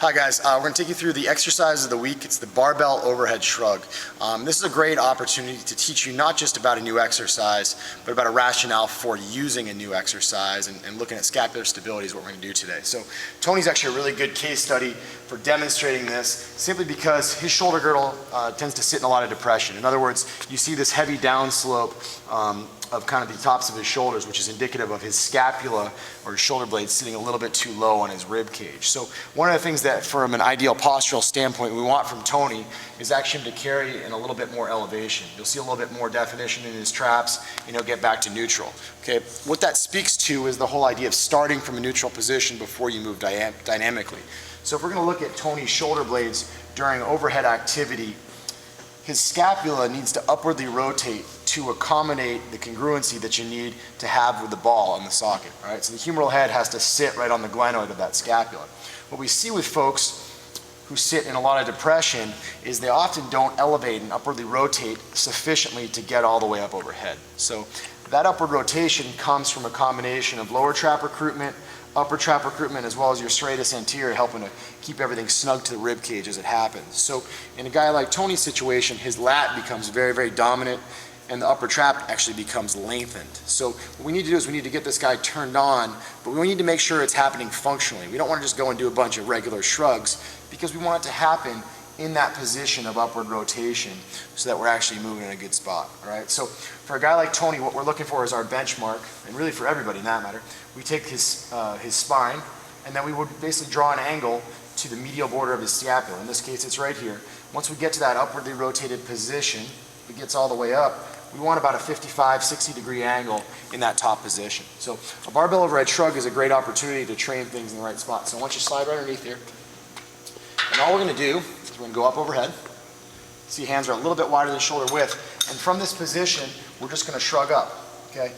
Hi guys, we're going to take you through the exercise of the week. It's the barbell overhead shrug. This is a great opportunity to teach you not just about a new exercise, but about a rationale for using a new exercise and looking at scapular stability is what we're going to do today. So Tony's actually a really good case study for demonstrating this simply because his shoulder girdle tends to sit in a lot of depression. In other words, you see this heavy downslope of kind of the tops of his shoulders, which is indicative of his scapula or his shoulder blade sitting a little bit too low on his rib cage. So one of the things that from an ideal postural standpoint we want from Tony is actually him to carry in a little bit more elevation. You'll see a little bit more definition in his traps and he'll get back to neutral. Okay, what that speaks to is the whole idea of starting from a neutral position before you move dynamically. So if we're going to look at Tony's shoulder blades during overhead activity, his scapula needs to upwardly rotate to accommodate the congruency that you need to have with the ball in the socket. All right? So the humeral head has to sit right on the glenoid of that scapula. What we see with folks who sit in a lot of depression is they often don't elevate and upwardly rotate sufficiently to get all the way up overhead. So that upward rotation comes from a combination of lower trap recruitment, upper trap recruitment, as well as your serratus anterior helping to keep everything snug to the rib cage as it happens. So in a guy like Tony's situation, his lat becomes very, very dominant and the upper trap actually becomes lengthened. So what we need to do is we need to get this guy turned on, but we need to make sure it's happening functionally. We don't want to just go and do a bunch of regular shrugs because we want it to happen in that position of upward rotation so that we're actually moving in a good spot. All right? So for a guy like Tony, what we're looking for is our benchmark, and really for everybody in that matter. We take his spine, and then we would basically draw an angle to the medial border of his scapula. In this case, it's right here. Once we get to that upwardly rotated position, if it gets all the way up, we want about a 55, 60 degree angle in that top position. So a barbell overhead shrug is a great opportunity to train things in the right spot. So I want you to slide right underneath here. And all we're going to do is we're going to go up overhead. See, hands are a little bit wider than shoulder width. And from this position, we're just going to shrug up. Okay?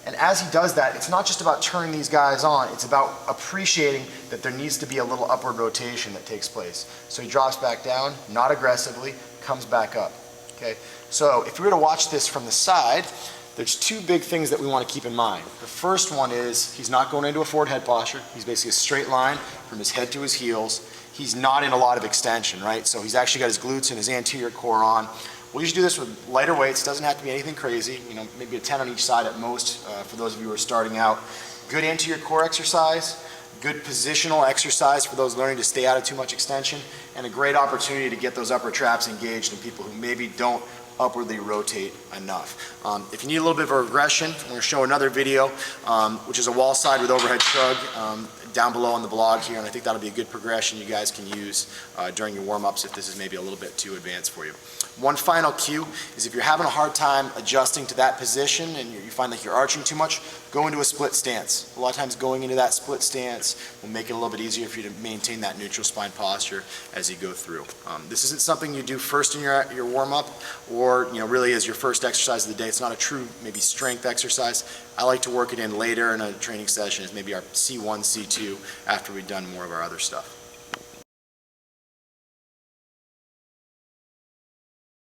And as he does that, it's not just about turning these guys on, it's about appreciating that there needs to be a little upward rotation that takes place. So he drops back down, not aggressively, comes back up. Okay? So if we were to watch this from the side, there's two big things that we want to keep in mind. The first one is he's not going into a forward head posture. He's basically a straight line from his head to his heels. He's not in a lot of extension, right? So he's actually got his glutes and his anterior core on. We'll usually do this with lighter weights. Doesn't have to be anything crazy. You know, maybe a 10 on each side at most for those of you who are starting out. Good anterior core exercise, good positional exercise for those learning to stay out of too much extension, and a great opportunity to get those upper traps engaged in people who maybe don't upwardly rotate enough. If you need a little bit of a regression, I'm going to show another video, which is a wall side with overhead shrug down below on the blog here, and I think that'll be a good progression you guys can use during your warm-ups if this is maybe a little bit too advanced for you. One final cue is if you're having a hard time adjusting to that position and you find like you're arching too much, go into a split stance. A lot of times going into that split stance will make it a little bit easier for you to maintain that neutral spine posture as you go through. This isn't something you do first in your warm-up or really as your first exercise of the day. It's not a true maybe strength exercise. I like to work it in later in a training session as maybe our C1, C2 after we've done more of our other stuff.